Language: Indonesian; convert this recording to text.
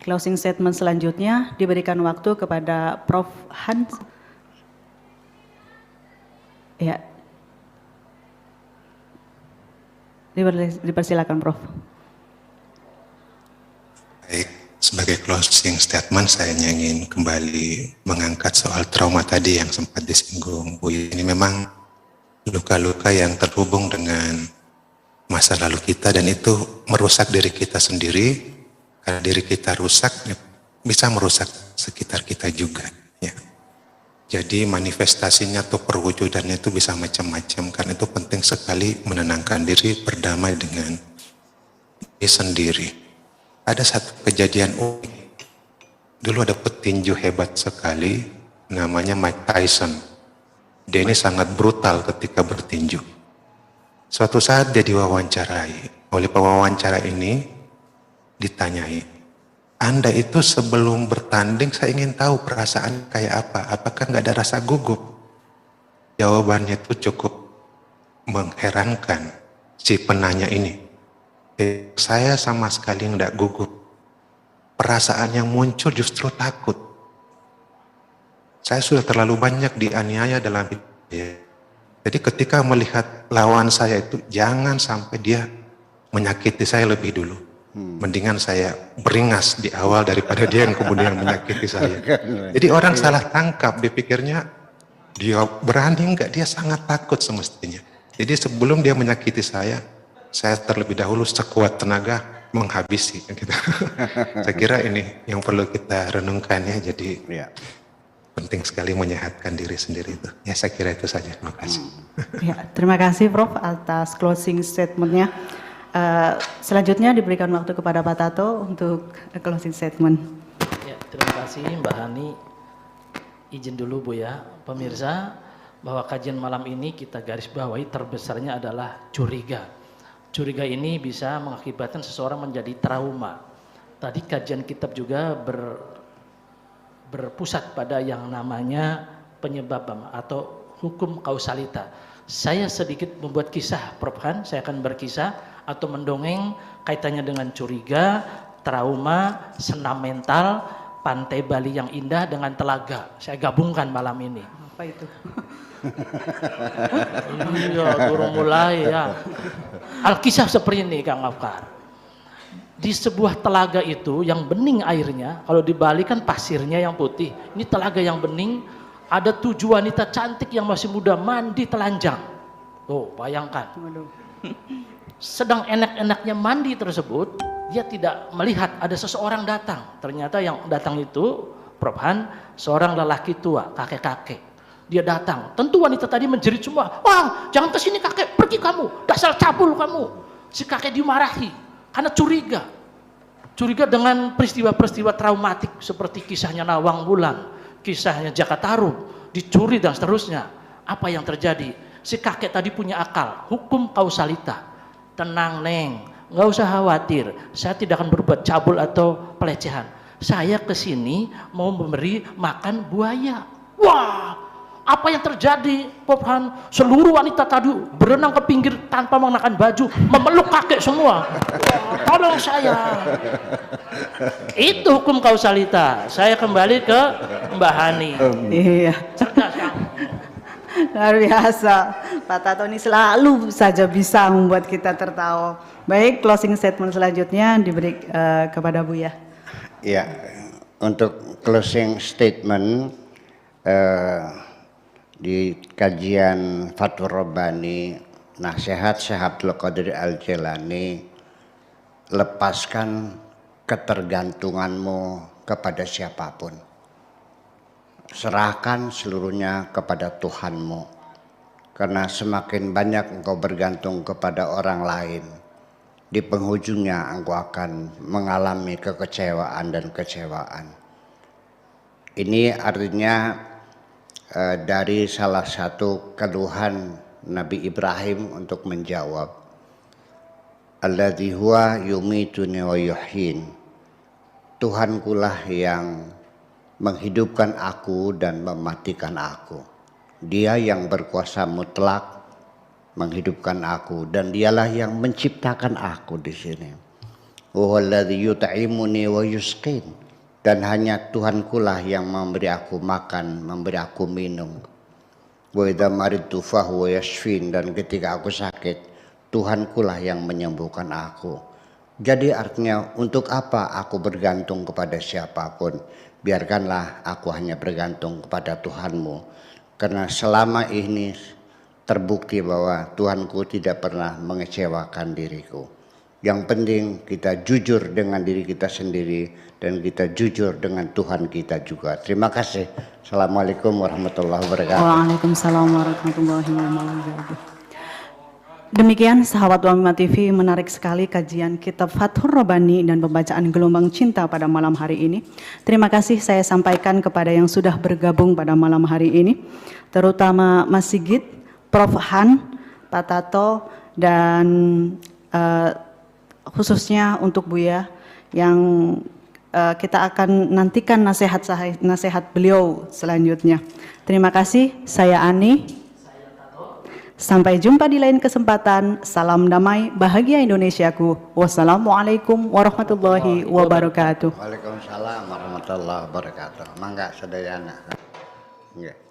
closing statement selanjutnya diberikan waktu kepada Prof. Hans. Ya. Dipersilakan Prof. Baik, sebagai closing statement saya ingin kembali mengangkat soal trauma tadi yang sempat disinggung Bu. Ini memang luka-luka yang terhubung dengan masa lalu kita dan itu merusak diri kita sendiri. Karena diri kita rusak, bisa merusak sekitar kita juga. Ya. Jadi manifestasinya atau perwujudannya itu bisa macam-macam. Karena itu penting sekali menenangkan diri, berdamai dengan diri sendiri. Ada satu kejadian unik. Dulu ada petinju hebat sekali, namanya Mike Tyson. Dia ini sangat brutal ketika bertinju. Suatu saat dia diwawancarai. Oleh pewawancara ini ditanyai, Anda itu sebelum bertanding saya ingin tahu perasaan kayak apa. Apakah nggak ada rasa gugup? Jawabannya itu cukup mengherankan si penanya ini. Saya sama sekali nggak gugup. Perasaan yang muncul justru takut. Saya sudah terlalu banyak dianiaya dalam hidup saya. Jadi ketika melihat lawan saya itu, jangan sampai dia menyakiti saya lebih dulu. Mendingan saya beringas di awal daripada dia yang kemudian menyakiti saya. Jadi orang salah tangkap, dipikirnya dia berani enggak, dia sangat takut semestinya. Jadi sebelum dia menyakiti saya terlebih dahulu sekuat tenaga menghabisi. Gitu. Saya kira ini yang perlu kita renungkan ya, jadi penting sekali menyehatkan diri sendiri itu. Ya saya kira itu saja, terima kasih. Ya, terima kasih Prof atas closing statementnya. Selanjutnya diberikan waktu kepada Pak Tato untuk closing statement. Ya, terima kasih Mbak Hani. Izin dulu Bu ya, pemirsa, bahwa kajian malam ini kita garis bawahi terbesarnya adalah curiga. Curiga ini bisa mengakibatkan seseorang menjadi trauma. Tadi kajian kitab juga berpusat pada yang namanya penyebab atau hukum kausalita. Saya sedikit membuat kisah, Prof Han, saya akan berkisah atau mendongeng kaitannya dengan curiga, trauma, senam mental, pantai Bali yang indah dengan telaga. Saya gabungkan malam ini. Apa itu? Iya, baru mulai ya. Alkisah seperti ini Kang Afkar. Di sebuah telaga itu yang bening airnya, kalau di Bali kan pasirnya yang putih. Ini telaga yang bening, ada 7 wanita cantik yang masih muda mandi telanjang. Tuh, bayangkan. Sedang enak-enaknya mandi tersebut, dia tidak melihat ada seseorang datang. Ternyata yang datang itu, Prof Han, seorang lelaki tua, kakek-kakek. Dia datang, tentu wanita tadi menjerit semua, wah jangan kesini kakek, pergi kamu, dasar cabul kamu. Si kakek dimarahi, karena curiga. Curiga dengan peristiwa-peristiwa traumatik, seperti kisahnya Nawang Wulan, kisahnya Jaka Tarub, dicuri dan seterusnya. Apa yang terjadi? Si kakek tadi punya akal, hukum kausalita. Tenang Neng, nggak usah khawatir, saya tidak akan berbuat cabul atau pelecehan. Saya kesini mau memberi makan buaya. Wah, apa yang terjadi, Prof Han? Seluruh wanita tadi berenang ke pinggir tanpa mengenakan baju, memeluk kakek semua. Wah, tolong saya. Itu hukum kausalita. Saya kembali ke Mbak Hani. Iya. Cerdas ya. Luar biasa, Pak Tato ini selalu saja bisa membuat kita tertawa. Baik, closing statement selanjutnya diberi kepada Buya. Ya, untuk closing statement di kajian Fathur Rabbani, Nasihat Syekh Abdul Qadir Al-Jilani, lepaskan ketergantunganmu kepada siapapun. Serahkan seluruhnya kepada Tuhanmu, karena semakin banyak engkau bergantung kepada orang lain, di penghujungnya engkau akan mengalami kekecewaan dan kecewaan. Ini artinya dari salah satu keluhan Nabi Ibrahim untuk menjawab, alladzi huwa yumituni wa yuhyin, Tuhankulah yang menghidupkan aku dan mematikan aku. Dia yang berkuasa mutlak menghidupkan aku dan dialah yang menciptakan aku di sini. Huwallazi yut'imuni wa yusqin. Dan hanya Tuhankulah yang memberi aku makan, memberi aku minum. Wa idza maridtu fahuwa yashfin. Dan ketika aku sakit, Tuhankulah yang menyembuhkan aku. Jadi artinya untuk apa aku bergantung kepada siapapun? Biarkanlah aku hanya bergantung kepada Tuhanmu. Karena selama ini terbukti bahwa Tuhanku tidak pernah mengecewakan diriku. Yang penting kita jujur dengan diri kita sendiri dan kita jujur dengan Tuhan kita juga. Terima kasih. Assalamualaikum warahmatullahi wabarakatuh. Waalaikumsalam warahmatullahi wabarakatuh. Demikian sahabat Wamima TV, menarik sekali kajian kitab Fathur Rabbani dan pembacaan Gelombang Cinta pada malam hari ini. Terima kasih saya sampaikan kepada yang sudah bergabung pada malam hari ini, terutama Mas Sigit, Prof. Han, Pak Tato, dan khususnya untuk Buya yang kita akan nantikan nasihat beliau selanjutnya. Terima kasih, saya Ani. Sampai jumpa di lain kesempatan. Salam damai, bahagia Indonesiaku. Wassalamualaikum warahmatullahi wabarakatuh. Waalaikumsalam warahmatullahi wabarakatuh. Mangga sadayana. Nggih.